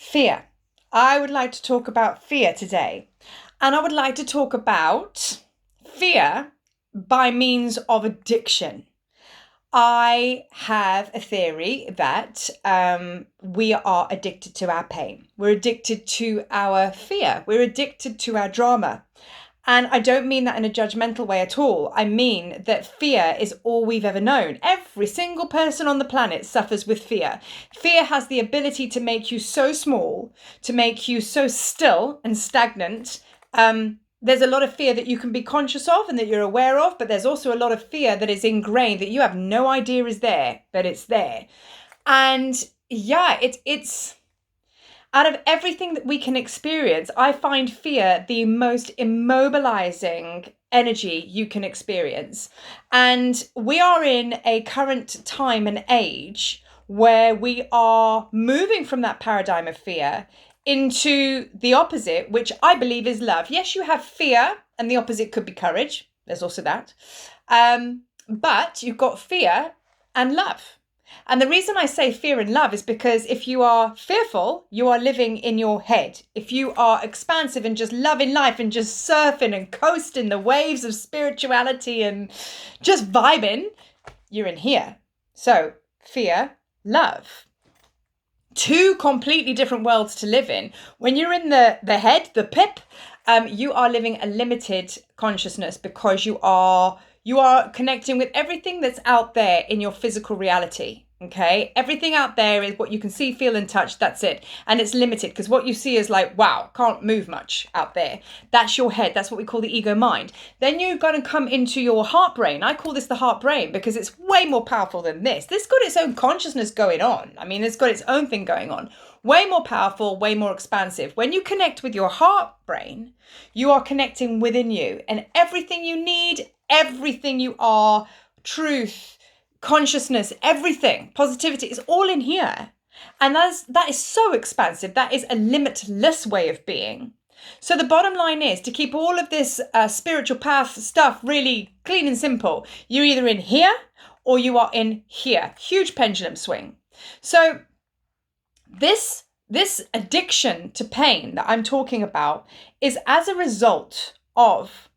Fear. I would like to talk about fear today. And I would like to talk about fear by means of addiction. I have a theory that we are addicted to our pain. We're addicted to our fear. We're addicted to our drama. And I don't mean that in a judgmental way at all. I mean that fear is all we've ever known. Every single person on the planet suffers with fear. Fear has the ability to make you so small, to make you so still and stagnant. There's a lot of fear that you can be conscious of and that you're aware of, but there's also a lot of fear that is ingrained that you have no idea is there, but it's there. And yeah, it's out of everything that we can experience, I find fear the most immobilizing energy you can experience. And we are in a current time and age where we are moving from that paradigm of fear into the opposite, which I believe is love. Yes, you have fear, and the opposite could be courage. There's also that. But you've got fear and love. And the reason I say fear and love is because if you are fearful, you are living in your head. If you are expansive and just loving life and just surfing and coasting the waves of spirituality and just vibing, you're in here. So fear, love. Two completely different worlds to live in. When you're in the head, the pip, you are living a limited consciousness because you are connecting with everything that's out there in your physical reality. Okay, everything out there is what you can see, feel, and touch. That's it. And it's limited because what you see is like, wow, can't move much out there. That's your head. That's what we call the ego mind. Then you're going to come into your heart brain. I call this the heart brain because it's way more powerful than this. This got its own consciousness going on. I mean, it's got its own thing going on. Way more powerful, way more expansive. When you connect with your heart brain, you are connecting within you and everything you need, everything you are, truth, consciousness, everything, positivity is all in here. And that is so expansive. That is a limitless way of being. So the bottom line is to keep all of this spiritual path stuff really clean and simple. You're either in here or you are in here. Huge pendulum swing. So this addiction to pain that I'm talking about is as a result of,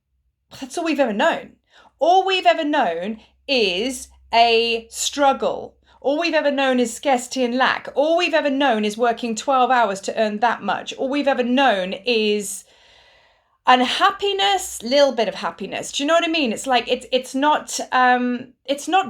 that's all we've ever known. All we've ever known is a struggle. All we've ever known is scarcity and lack. All we've ever known is working 12 hours to earn that much. All we've ever known is unhappiness, little bit of happiness. Do you know what I mean? It's like it's not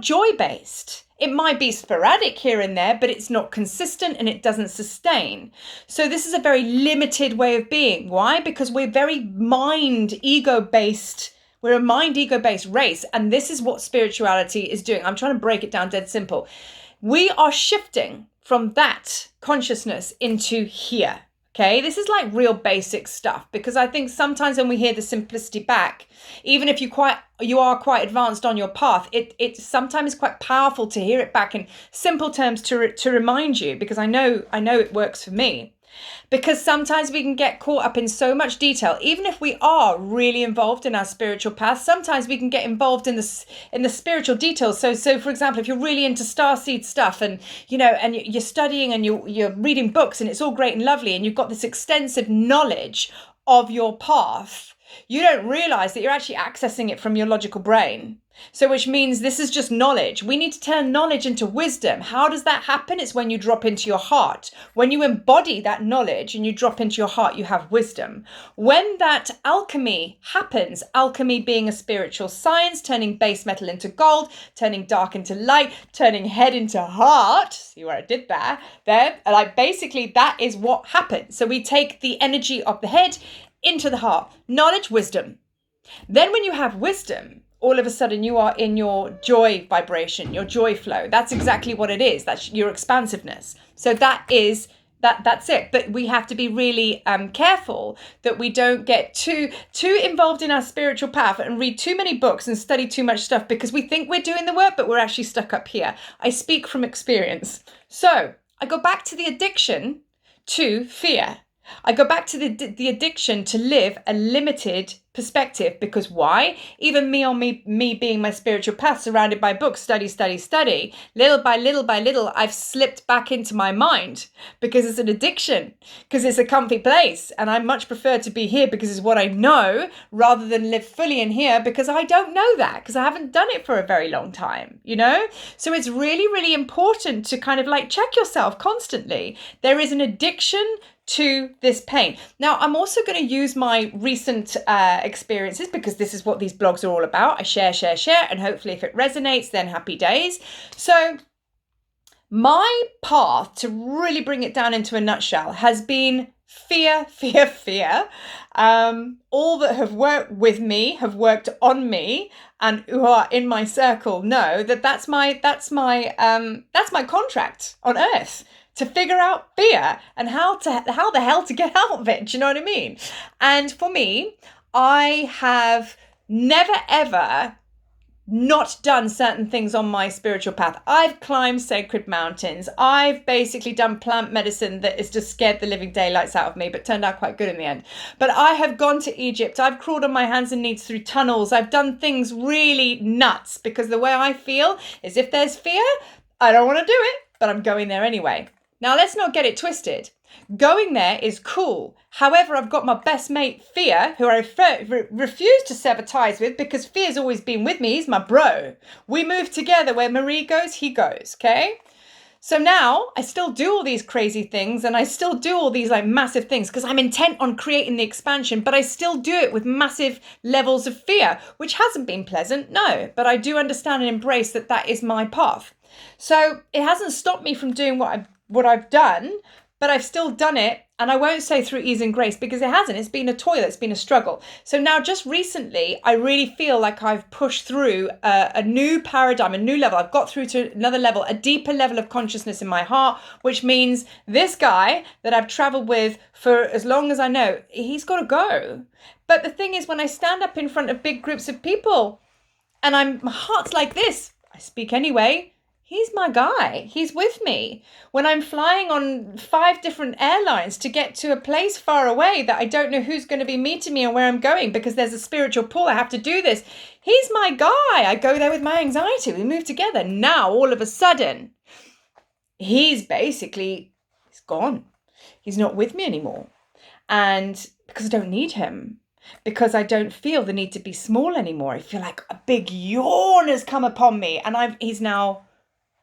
joy based. It might be sporadic here and there, but it's not consistent and it doesn't sustain. So this is a very limited way of being. Why? Because we're very mind ego based. We're a mind ego based race. And this is what spirituality is doing. I'm trying to break it down dead simple. We are shifting from that consciousness into here. Okay, this is like real basic stuff because I think sometimes when we hear the simplicity back, even if you are quite advanced on your path, it sometimes is quite powerful to hear it back in simple terms to remind you, because I know it works for me. Because sometimes we can get caught up in so much detail, even if we are really involved in our spiritual path. Sometimes we can get involved in the spiritual details. So for example, if you're really into starseed stuff and you're studying and you're reading books and it's all great and lovely and you've got this extensive knowledge of your path, you don't realize that you're actually accessing it from your logical brain. So which means this is just knowledge. We need to turn knowledge into wisdom. How does that happen? It's when you drop into your heart. When you embody that knowledge and you drop into your heart, you have wisdom. When that alchemy happens, alchemy being a spiritual science, turning base metal into gold, turning dark into light, turning head into heart. See where I did that? There, like basically that is what happens. So we take the energy of the head into the heart. Knowledge, wisdom. Then when you have wisdom, all of a sudden you are in your joy vibration, your joy flow. That's exactly what it is. That's your expansiveness. So that's it. But we have to be really careful that we don't get too involved in our spiritual path and read too many books and study too much stuff because we think we're doing the work, but we're actually stuck up here. I speak from experience. So I go back to the addiction to fear. I go back to the addiction to live a limited perspective, because why? Even me being my spiritual path, surrounded by books, study, little by little, I've slipped back into my mind because it's an addiction, because it's a comfy place. And I much prefer to be here because it's what I know, rather than live fully in here because I don't know that, because I haven't done it for a very long time, you know? So it's really, really important to kind of like check yourself constantly. There is an addiction to this pain. Now, I'm also going to use my recent experiences, because this is what these blogs are all about. I share, and hopefully if it resonates, then happy days. So my path, to really bring it down into a nutshell, has been fear. All that have worked with me, have worked on me, and who are in my circle know that that's my contract on earth, to figure out fear and how the hell to get out of it. Do you know what I mean? And for me, I have never ever not done certain things on my spiritual path. I've climbed sacred mountains. I've basically done plant medicine that has just scared the living daylights out of me, but turned out quite good in the end. But I have gone to Egypt. I've crawled on my hands and knees through tunnels. I've done things really nuts, because the way I feel is, if there's fear, I don't want to do it, but I'm going there anyway. Now, let's not get it twisted. Going there is cool. However, I've got my best mate, Fear, who I refuse to sever ties with, because Fear's always been with me. He's my bro. We move together. Where Marie goes, he goes, okay? So now I still do all these crazy things, and I still do all these like massive things because I'm intent on creating the expansion, but I still do it with massive levels of fear, which hasn't been pleasant, no, but I do understand and embrace that that is my path. So it hasn't stopped me from doing what I've done, but I've still done it. And I won't say through ease and grace, because it hasn't. It's been a toil. It's been a struggle. So now, just recently, I really feel like I've pushed through a new paradigm, a new level. I've got through to another level, a deeper level of consciousness in my heart, which means this guy that I've traveled with for as long as I know, he's got to go. But the thing is, when I stand up in front of big groups of people and my heart's like this, I speak anyway. He's my guy. He's with me. When I'm flying on 5 different airlines to get to a place far away that I don't know who's going to be meeting me and where I'm going, because there's a spiritual pull, I have to do this. He's my guy. I go there with my anxiety. We move together. Now, all of a sudden, he's gone. He's not with me anymore. And because I don't need him. Because I don't feel the need to be small anymore. I feel like a big yawn has come upon me, and he's now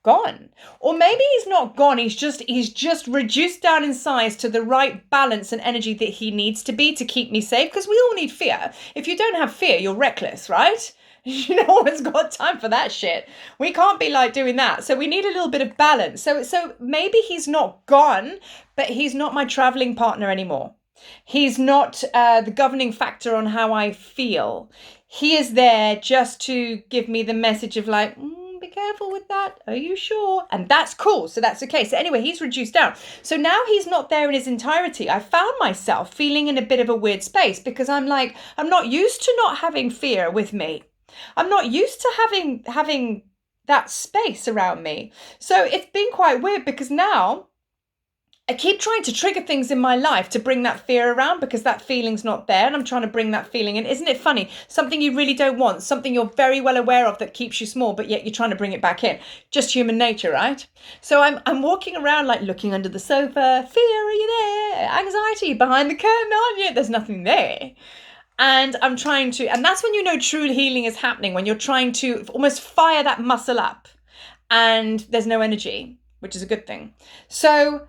gone. Or maybe he's not gone, he's just reduced down in size to the right balance and energy that he needs to be to keep me safe, because we all need fear. If you don't have fear, you're reckless, right? No one's got time for that shit. We can't be like doing that. So we need a little bit of balance. So maybe he's not gone, but he's not my traveling partner anymore. He's not the governing factor on how I feel. He is there just to give me the message of like, be careful with that. Are you sure? And that's cool. So that's okay. So anyway, he's reduced down. So now he's not there in his entirety. I found myself feeling in a bit of a weird space, because I'm like, I'm not used to not having fear with me. I'm not used to having that space around me. So it's been quite weird, because now I keep trying to trigger things in my life to bring that fear around, because that feeling's not there, and I'm trying to bring that feeling in. Isn't it funny? Something you really don't want, something you're very well aware of that keeps you small, but yet you're trying to bring it back in. Just human nature, right? So I'm walking around like looking under the sofa. Fear, are you there? Anxiety, behind the curtain, aren't you? There's nothing there. And I'm trying to, and that's when you know true healing is happening, when you're trying to almost fire that muscle up and there's no energy, which is a good thing. So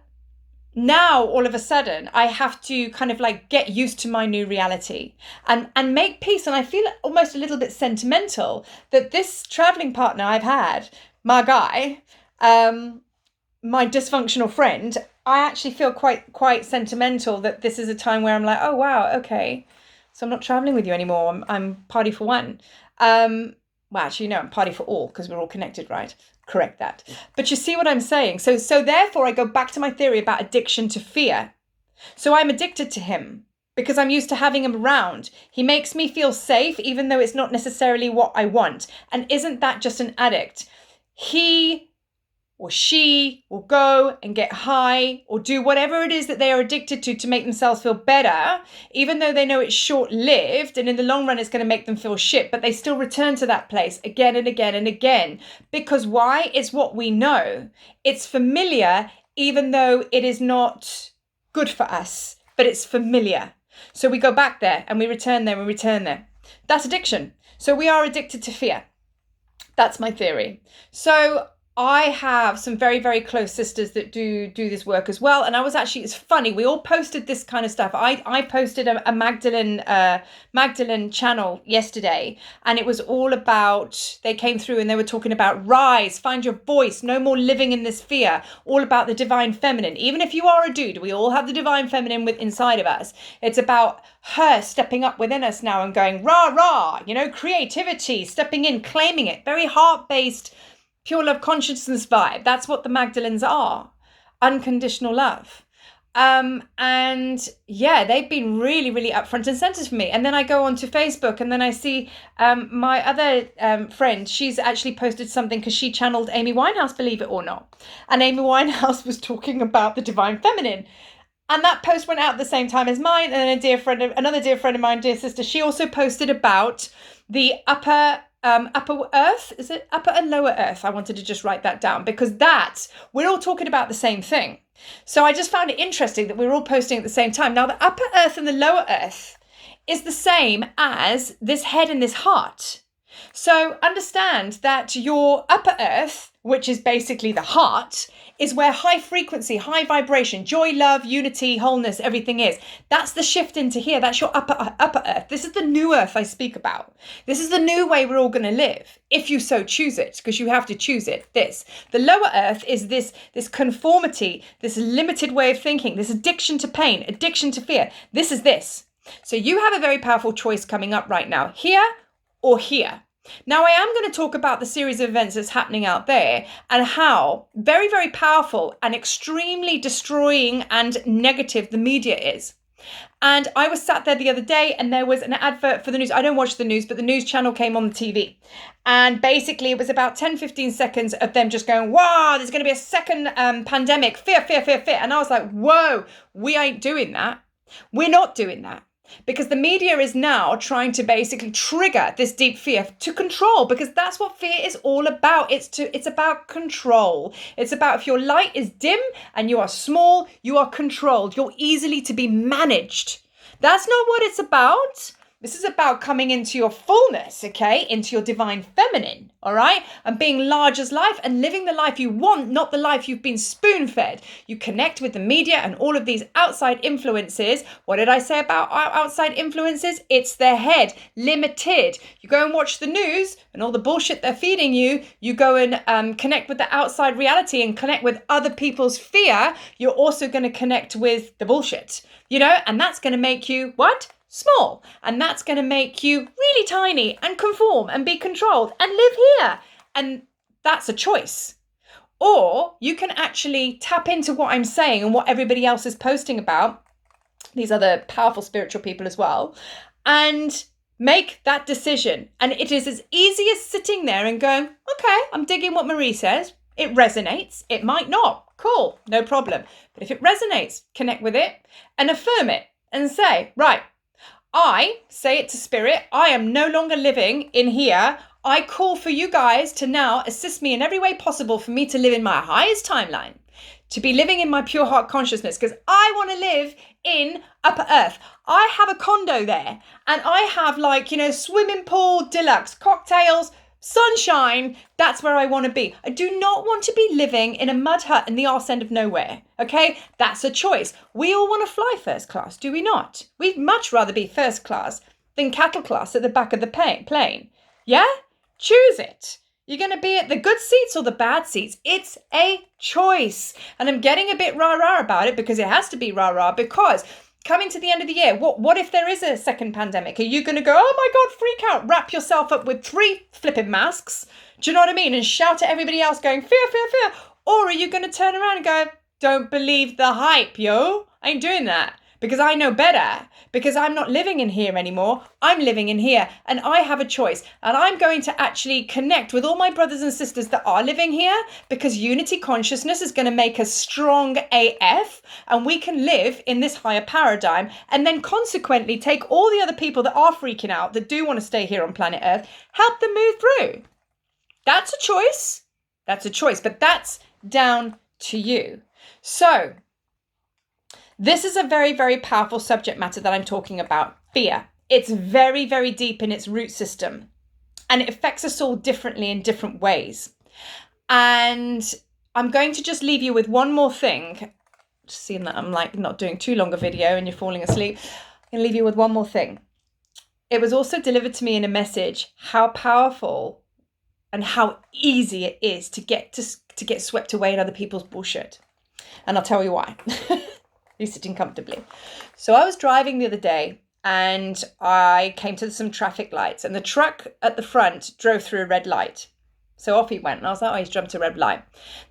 now, all of a sudden, I have to kind of like get used to my new reality and make peace. And I feel almost a little bit sentimental that this traveling partner I've had, my guy, my dysfunctional friend, I actually feel quite sentimental that this is a time where I'm like, oh, wow, okay. So I'm not traveling with you anymore. I'm party for one. Well, actually, no, I'm party for all, because we're all connected, right? Correct that. But you see what I'm saying? So therefore, I go back to my theory about addiction to fear. So I'm addicted to him because I'm used to having him around. He makes me feel safe, even though it's not necessarily what I want. And isn't that just an addict? He or she will go and get high or do whatever it is that they are addicted to make themselves feel better, even though they know it's short-lived and in the long run it's going to make them feel shit, but they still return to that place again and again and again. Because why? It's what we know. It's familiar, even though it is not good for us, but it's familiar. So we go back there and we return there and we return there. That's addiction. So we are addicted to fear. That's my theory. So I have some very, very close sisters that do this work as well. And I was actually, it's funny, we all posted this kind of stuff. I posted a Magdalene channel yesterday, and it was all about, they came through and they were talking about rise, find your voice, no more living in this fear, all about the divine feminine. Even if you are a dude, we all have the divine feminine inside of us. It's about her stepping up within us now and going, rah, rah, creativity, stepping in, claiming it, very heart-based, pure love consciousness vibe. That's what the Magdalenes are. Unconditional love. And yeah, they've been really, really upfront and center for me. And then I go onto Facebook and then I see my other friend, she's actually posted something because she channeled Amy Winehouse, believe it or not. And Amy Winehouse was talking about the divine feminine. And that post went out at the same time as mine. And then another dear friend of mine, dear sister, she also posted about the upper earth. Is it upper and lower earth? I wanted to just write that down because we're all talking about the same thing. So I just found it interesting that we're all posting at the same time. Now, the upper earth and the lower earth is the same as this head and this heart. So understand that your upper earth, which is basically the heart, is where high frequency, high vibration, joy, love, unity, wholeness, everything is. That's the shift into here. That's your upper earth. This is the new earth I speak about. This is the new way we're all going to live, if you so choose it, because you have to choose it. The lower earth is this conformity, this limited way of thinking, this addiction to pain, addiction to fear. This is this. So you have a very powerful choice coming up right now, here or here. Now, I am going to talk about the series of events that's happening out there and how very, very powerful and extremely destroying and negative the media is. And I was sat there the other day and there was an advert for the news. I don't watch the news, but the news channel came on the TV. And basically it was about 10, 15 seconds of them just going, wow, there's going to be a second pandemic, fear, fear, fear, fear. And I was like, whoa, we ain't doing that. We're not doing that. Because the media is now trying to basically trigger this deep fear to control, because that's what fear is all about. It's about control. It's about if your light is dim and you are small, you are controlled. You're easily to be managed. That's not what it's about. This is about coming into your fullness, okay? Into your divine feminine, all right? And being large as life and living the life you want, not the life you've been spoon-fed. You connect with the media and all of these outside influences. What did I say about outside influences? It's their head, limited. You go and watch the news and all the bullshit they're feeding you. You go and connect with the outside reality and connect with other people's fear. You're also going to connect with the bullshit, and that's going to make you what? Small, and that's going to make you really tiny and conform and be controlled and live here. And that's a choice. Or you can actually tap into what I'm saying and what everybody else is posting about, these other powerful spiritual people as well, and make that decision. And it is as easy as sitting there and going, okay, I'm digging what Marie says. It resonates. It might not. Cool, no problem. But if it resonates, connect with it and affirm it and say, right, I say it to spirit, I am no longer living in here. I call for you guys to now assist me in every way possible for me to live in my highest timeline, to be living in my pure heart consciousness, because I want to live in upper earth. I have a condo there and I have swimming pool, deluxe, cocktails, sunshine. That's where I want to be. I do not want to be living in a mud hut in the arse end of nowhere. Okay, that's a choice. We all want to fly first class, do we not? We'd much rather be first class than cattle class at the back of the plane. Yeah? Choose it. You're going to be at the good seats or the bad seats. It's a choice. And I'm getting a bit rah-rah about it because it has to be rah-rah, because coming to the end of the year, what if there is a second pandemic? Are you going to go, oh my God, freak out, wrap yourself up with 3 flipping masks? Do you know what I mean? And shout at everybody else going, fear, fear, fear. Or are you going to turn around and go, don't believe the hype, yo? I ain't doing that. because I know better, because I'm not living in here anymore. I'm living in here and I have a choice. And I'm going to actually connect with all my brothers and sisters that are living here, because unity consciousness is going to make us strong AF, and we can live in this higher paradigm, and then consequently take all the other people that are freaking out, that do want to stay here on planet Earth, help them move through. That's a choice. That's a choice, but that's down to you. So this is a very, very powerful subject matter that I'm talking about, fear. It's very, very deep in its root system, and it affects us all differently in different ways. And I'm going to just leave you with one more thing. Just seeing that I'm like not doing too long a video and you're falling asleep, I'm going to leave you with one more thing. It was also delivered to me in a message how powerful and how easy it is to get swept away in other people's bullshit. And I'll tell you why. You're sitting comfortably. So I was driving the other day and I came to some traffic lights, and the truck at the front drove through a red light. So off he went, and I was like, oh, he's jumped a red light.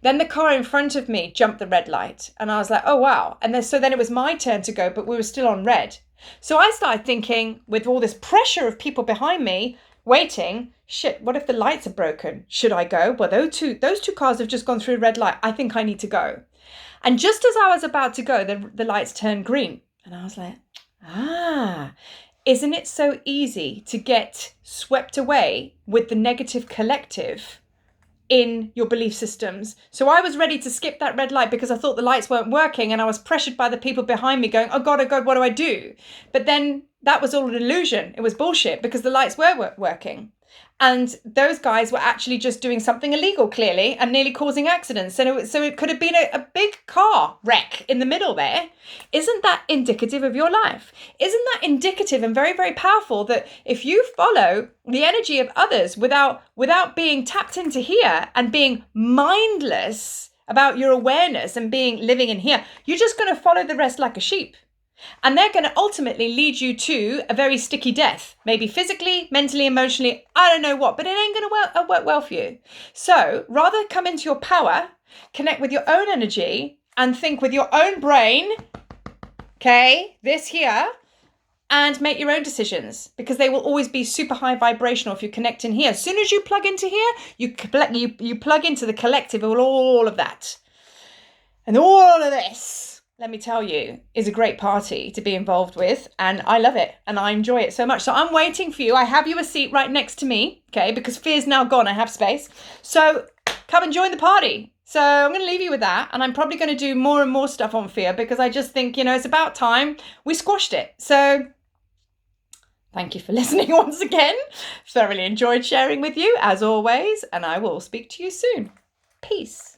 Then the car in front of me jumped the red light, and I was like, oh, wow. And then it was my turn to go, but we were still on red. So I started thinking, with all this pressure of people behind me waiting, shit, what if the lights are broken? Should I go? Well, those two cars have just gone through a red light. I think I need to go. And just as I was about to go, the lights turned green. And I was like, isn't it so easy to get swept away with the negative collective in your belief systems? So I was ready to skip that red light because I thought the lights weren't working, and I was pressured by the people behind me going, oh God, what do I do? But then that was all an illusion. It was bullshit, because the lights were working. And those guys were actually just doing something illegal, clearly, and nearly causing accidents. And so it could have been a big car wreck in the middle there. Isn't that indicative of your life? Isn't that indicative and very, very powerful that if you follow the energy of others without being tapped into here and being mindless about your awareness and living in here, you're just going to follow the rest like a sheep. And they're going to ultimately lead you to a very sticky death, maybe physically, mentally, emotionally, I don't know what, but it ain't going to work well for you. So rather come into your power, connect with your own energy, and think with your own brain, okay, this here, and make your own decisions, because they will always be super high vibrational if you connect in here. As soon as you plug into here, you plug into the collective of all of that. And all of this, let me tell you, is a great party to be involved with, and I love it and I enjoy it so much. So I'm waiting for you. I have you a seat right next to me, okay, because fear's now gone. I have space. So come and join the party. So I'm going to leave you with that, and I'm probably going to do more and more stuff on fear, because I just think, it's about time we squashed it. So thank you for listening once again. Thoroughly enjoyed sharing with you, as always, and I will speak to you soon. Peace.